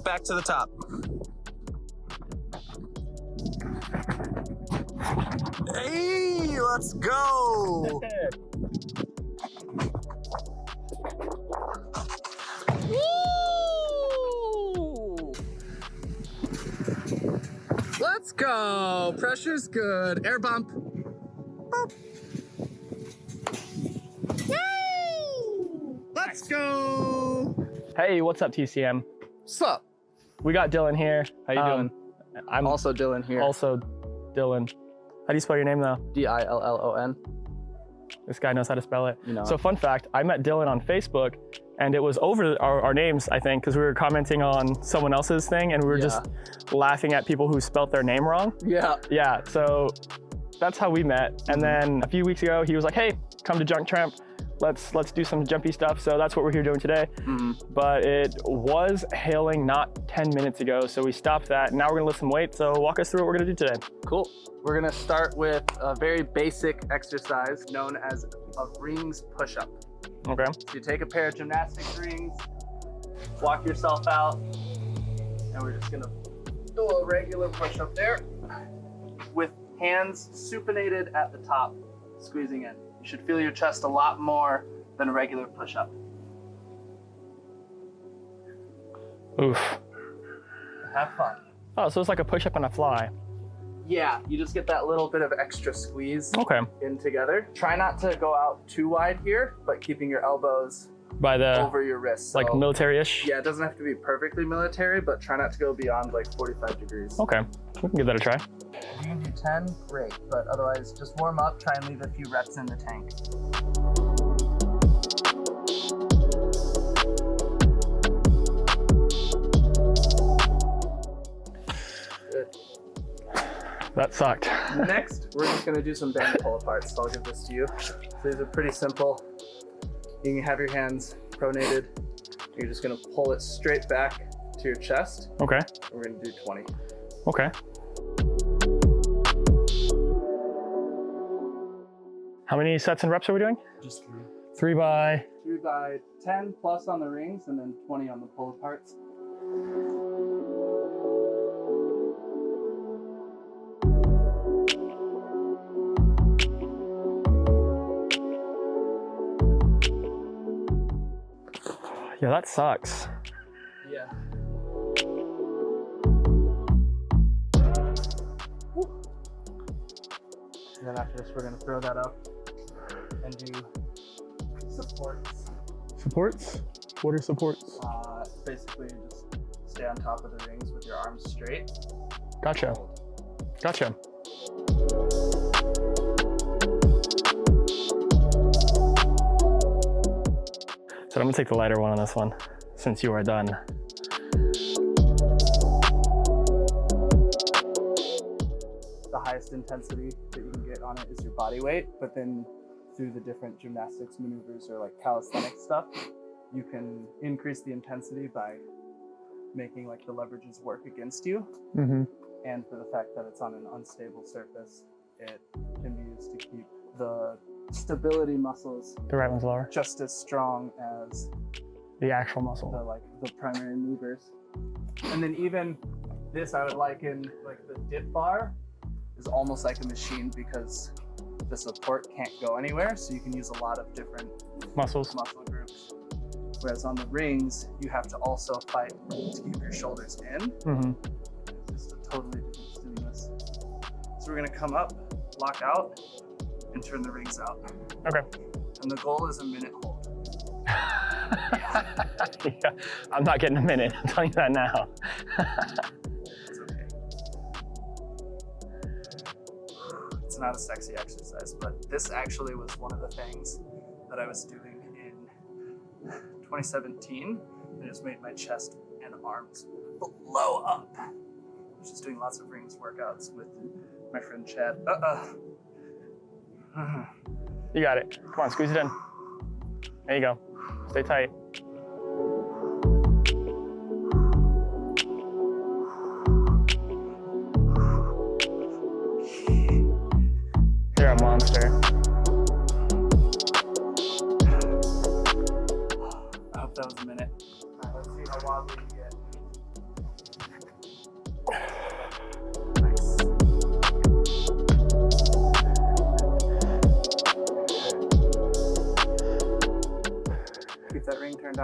back to the top. Hey, let's go. Woo! Let's go. Pressure's good. Air bump. Boop. Yay! Let's go. Hey, what's up, TCM? What's up? We got Dylan here. How you doing? I'm Also Dylan here. also Dylan. How do you spell your name though? Dillon. This guy knows how to spell it. You know. So fun fact, I met Dylan on Facebook and it was over our names, I think, because we were commenting on someone else's thing and we were just laughing at people who spelt their name wrong. Yeah. Yeah, so that's how we met. And then a few weeks ago, he was like, hey, come to Junk Tramp. Let's do some jumpy stuff. So that's what we're here doing today. But it was hailing not 10 minutes ago, so we stopped that. Now we're gonna lift some weight. So walk us through what we're gonna do today. Cool. We're gonna start with a very basic exercise known as a rings push-up. Okay. So you take a pair of gymnastics rings, walk yourself out, and we're just gonna do a regular push-up there with hands supinated at the top, squeezing in. You should feel your chest a lot more than a regular push-up. Oof. Have fun. Oh, so it's like a push-up and a fly. Yeah, you just get that little bit of extra squeeze Okay. in together. Try not to go out too wide here, but keeping your elbows By the, over your wrists. like So, military-ish? yeah, it doesn't have to be perfectly military, but try not to go beyond like 45 degrees. Okay, we can give that a try. If you can do 10, great, but otherwise just warm up, try and leave a few reps in the tank. Good. That sucked. Next, we're just gonna do some band pull aparts, so I'll give this to you. So these are pretty simple. You can have your hands pronated. You're just gonna pull it straight back to your chest. Okay, We're gonna do 20. okay. How many sets and reps are we doing? Just 3. 3 by... 3 by 10 plus on the rings and then 20 on the pull aparts. Yeah, that sucks. Yeah. And then after this, we're gonna throw that up and do supports. Supports? What are supports? Basically, just stay on top of the rings with your arms straight. Gotcha. Gotcha. So I'm gonna take the lighter one on this one, since you are done. The highest intensity that you can get on it is your body weight, but then through the different gymnastics maneuvers or like calisthenic stuff, you can increase the intensity by making like the leverages work against you. And for the fact that it's on an unstable surface, it can be used to keep the stability muscles The right one's lower. just as strong as The actual muscle. the primary movers. And then even this, I would liken like the dip bar is almost like a machine because the support can't go anywhere, so you can use a lot of different Muscles. muscle groups. Whereas on the rings, you have to also fight to keep your shoulders in. It's just a totally different stimulus. So we're gonna come up, lock out, and turn the rings out. Okay. And the goal is a minute hold. Yeah, I'm not getting a minute, I'm telling you that now. It's okay. It's not a sexy exercise, but this actually was one of the things that I was doing in 2017. I just made my chest and arms blow up. I was just doing lots of rings workouts with my friend Chad. You got it. Come on, squeeze it in. There you go. Stay tight. You're a monster. I hope that was a minute. All right, let's see how wobbly you get.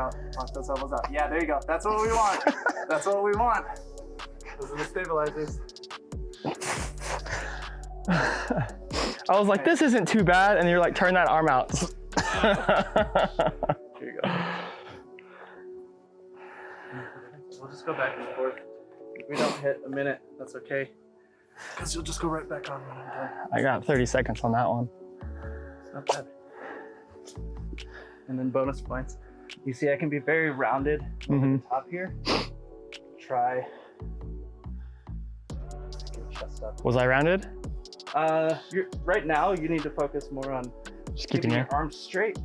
out. Lock those elbows out. Yeah, there you go. That's what we want. That's what we want. Those are the stabilizers. I was like, this isn't too bad. And you're like, turn that arm out. Here you go. We'll just go back and forth. If we don't hit a minute, that's okay. Because you'll just go right back on when I'm done. I got 30 seconds on that one. It's not bad. And then bonus points. You see, I can be very rounded over the top here. Try. Get your chest up. Was I rounded? Right now, you need to focus more on Just keeping keeping your arms straight.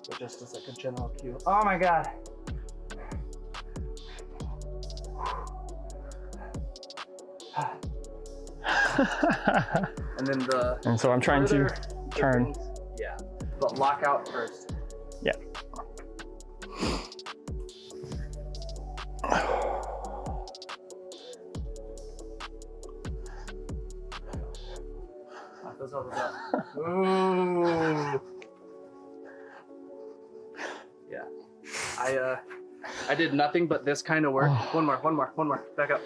But just as like a general cue. Oh my God. And then And so I'm trying to turn. Yeah, but lock out first. Yeah. Lock those elbows up. Ooh. Yeah. I did nothing but this kind of work. One more. Back up.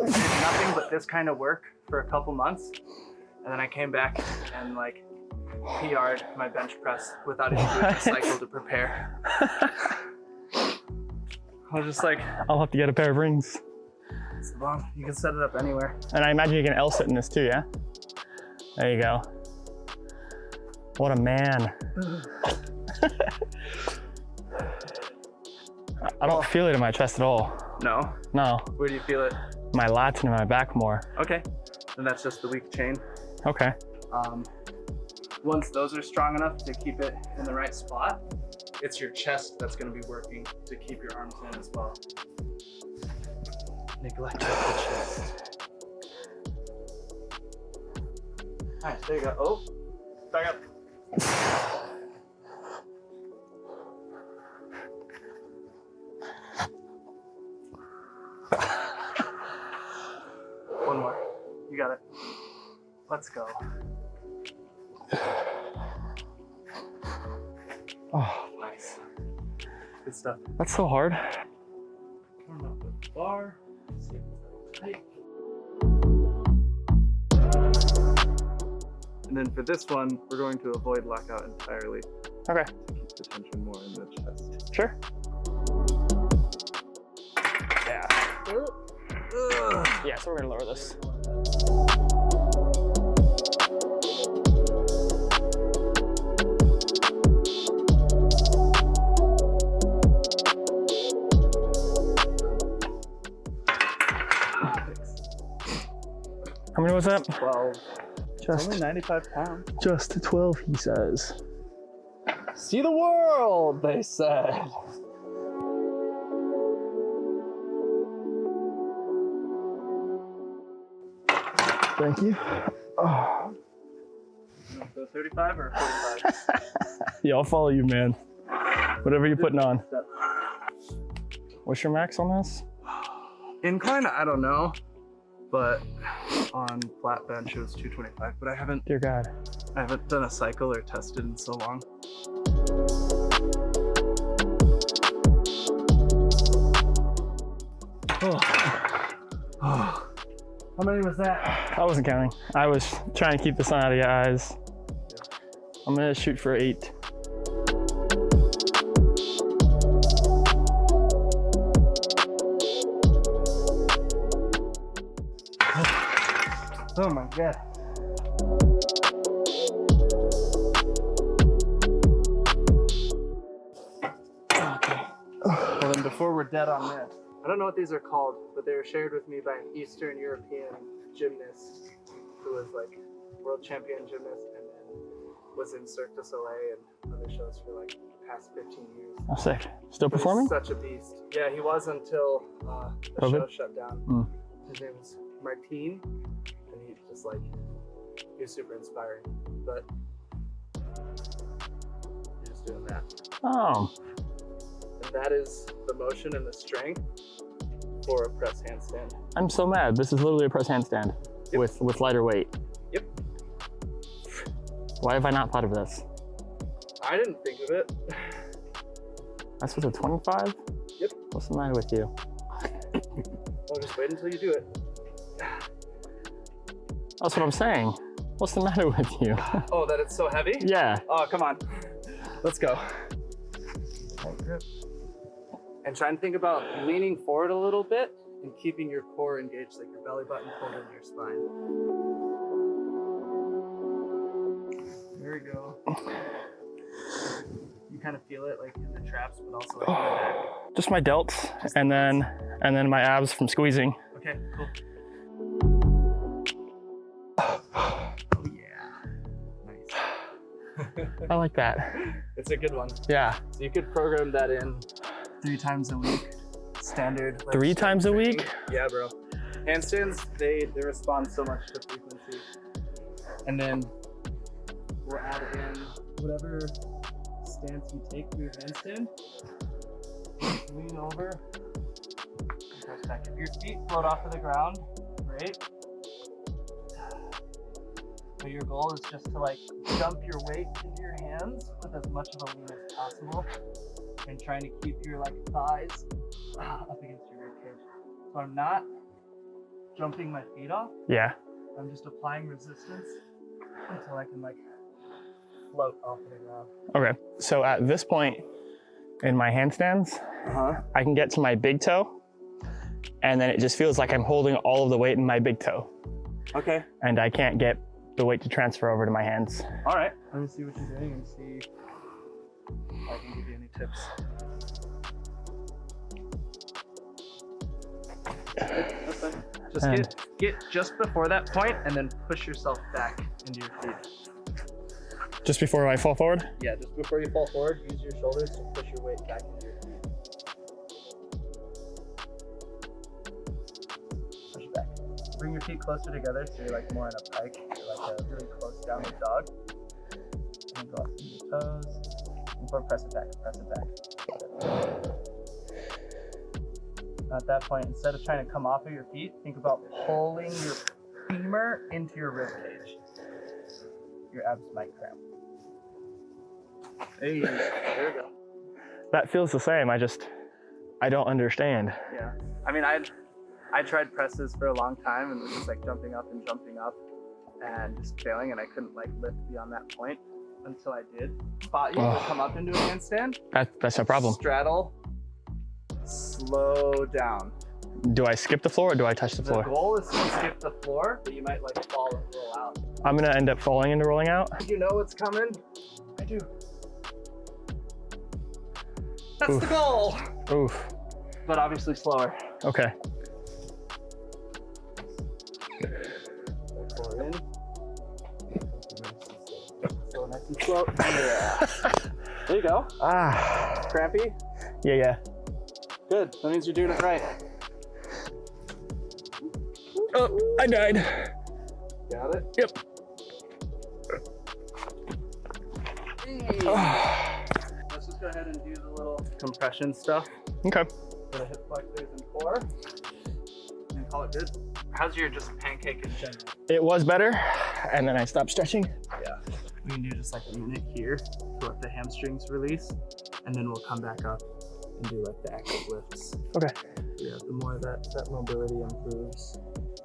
I did nothing but this kind of work for a couple months, and then I came back and like PR'd my bench press without even doing a cycle to prepare. I was just like, I'll have to get a pair of rings. it's the bomb. You can set it up anywhere. And I imagine you can L sit in this too, yeah? There you go. What a man. I don't feel it in my chest at all. No? No. Where do you feel it? My lats and my back more. Okay. Then that's just the weak chain. Okay. Once those are strong enough to keep it in the right spot, it's your chest that's going to be working to keep your arms in as well. Neglect the chest. Nice, there you go. Oh, back up. One more. You got it. Let's go. Oh, Nice. Good stuff. that's so hard. Turn up the bar. See if it's tight. And then for this one, we're going to avoid lockout entirely. Okay. To keep the tension more in the chest. Sure. Yeah. Yeah, so we're gonna lower this. How many was that? 12. It's only 95 pounds. Just 12, he says. See the world, they said. Thank you. Oh. So 35 or 45? Yeah, I'll follow you, man. Whatever you're putting on. What's your max on this? Incline, I don't know. But on flat bench, it was 225. But I haven't Dear God. done a cycle or tested in so long. Oh. How many was that? I wasn't counting. I was trying to keep the sun out of your eyes. I'm gonna shoot for 8. Oh my God. Okay. Well, then before we're dead on this, I don't know what these are called, but they were shared with me by an Eastern European gymnast who was like world champion gymnast and then was in Cirque du Soleil and other shows for like the past 15 years. Oh, sick. Still But he's performing? such a beast. Yeah, he was until the COVID? show shut down. Mm. His name was Martin, and he's just like, he was super inspiring. But you're just doing that. Oh, And that is the motion and the strength for a press handstand. I'm so mad. This is literally a press handstand with lighter weight. Yep. Why have I not thought of this? I didn't think of it. That's with a 25? Yep. What's the matter with you? Well, just wait until you do it. That's what I'm saying. What's the matter with you? Oh, that it's so heavy? Yeah. Oh, come on. Let's go. Tight grip. And try and think about leaning forward a little bit and keeping your core engaged, like your belly button pulled into your spine. There we go. You kind of feel it like in the traps, but also like in the back. Just my delts, and then my abs from squeezing. Okay, cool. Oh yeah, nice. I like that. It's a good one. Yeah. So you could program that in 3 times a week, standard. 3 times a week? Yeah, bro. Handstands, they respond so much to frequency. And then we'll add in whatever stance you take for your handstand. Lean over. Press back. If your feet float off of the ground, great. But your goal is just to like dump your weight into your hands with as much of a lean as possible, and trying to keep your like thighs up against your ribcage. So I'm not jumping my feet off. Yeah. I'm just applying resistance until I can like float off of the ground. Okay. So at this point in my handstands, I can get to my big toe, and then it just feels like I'm holding all of the weight in my big toe. Okay. And I can't get the weight to transfer over to my hands. All right. Let me see what you're doing and see if I can give you any tips. That's fine. Just get just before that point and then push yourself back into your feet. Just before I fall forward? Yeah, just before you fall forward, use your shoulders to push your weight back into your feet. Push it back. Bring your feet closer together so you're like more in a pike. You're like a really close downward dog. And go up to your toes. Before press it back, press it back. At that point, instead of trying to come off of your feet, think about pulling your femur into your rib cage. Your abs might cramp. Hey, there we go. That feels the same. I don't understand. Yeah. I mean, I tried presses for a long time and was just like jumping up and just failing, and I couldn't like lift beyond that point until I did. Spot you to come up into a handstand. That's no problem. Straddle. Slow down. Do I skip the floor or do I touch the floor? The goal is to skip the floor, but you might like fall and roll out. I'm gonna end up falling into rolling out. You know what's coming? I do. That's Oof. the goal. Oof. But obviously slower. Okay. Floor in. So nice and slow. Yeah. There you go. Ah. Crampy? Yeah. Good. That means you're doing it right. Oh, I died. Got it? Yep. Let's just go ahead and do the little compression stuff Okay. for the hip flexors and core. And call it good. How's your just pancake in general? It was better, and then I stopped stretching. Yeah. We can do just like a minute here to let the hamstrings release, and then we'll come back up and do like the active lifts. Okay. Yeah, the more that mobility improves,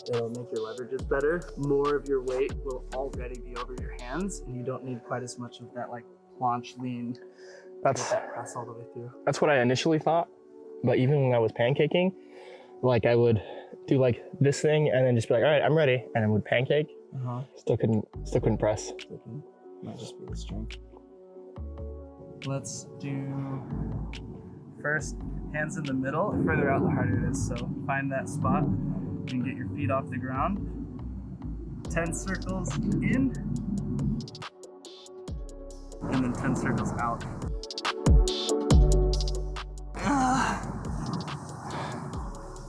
it'll make your leverages better. More of your weight will already be over your hands, and you don't need quite as much of that like planche lean. That's that press all the way through. That's what I initially thought, but even when I was pancaking, like I would do like this thing and then just be like, all right, I'm ready, and I would pancake. Still couldn't press. Might just be the strength. Let's do first hands in the middle. The further out, the harder it is. So find that spot and get your feet off the ground. 10 circles in, and then 10 circles out.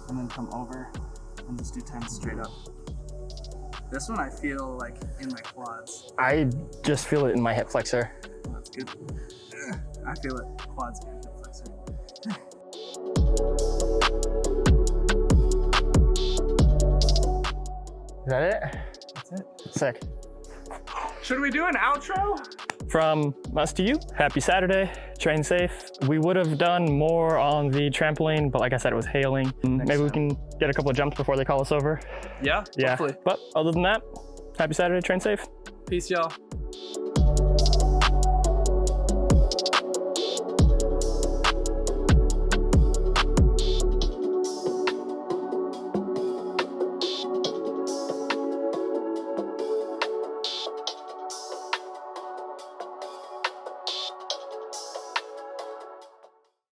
And then come over and just do 10 straight up. This one I feel like in my quads. I just feel it in my hip flexor. Oh, that's good. I feel it quads and hip flexor. Is that it? That's it. Sick. Should we do an outro? from us to you, happy Saturday, train safe. We would have done more on the trampoline, but like I said, it was hailing. Maybe we can get a couple of jumps before they call us over. Yeah, hopefully. But other than that, happy Saturday, train safe. Peace, y'all.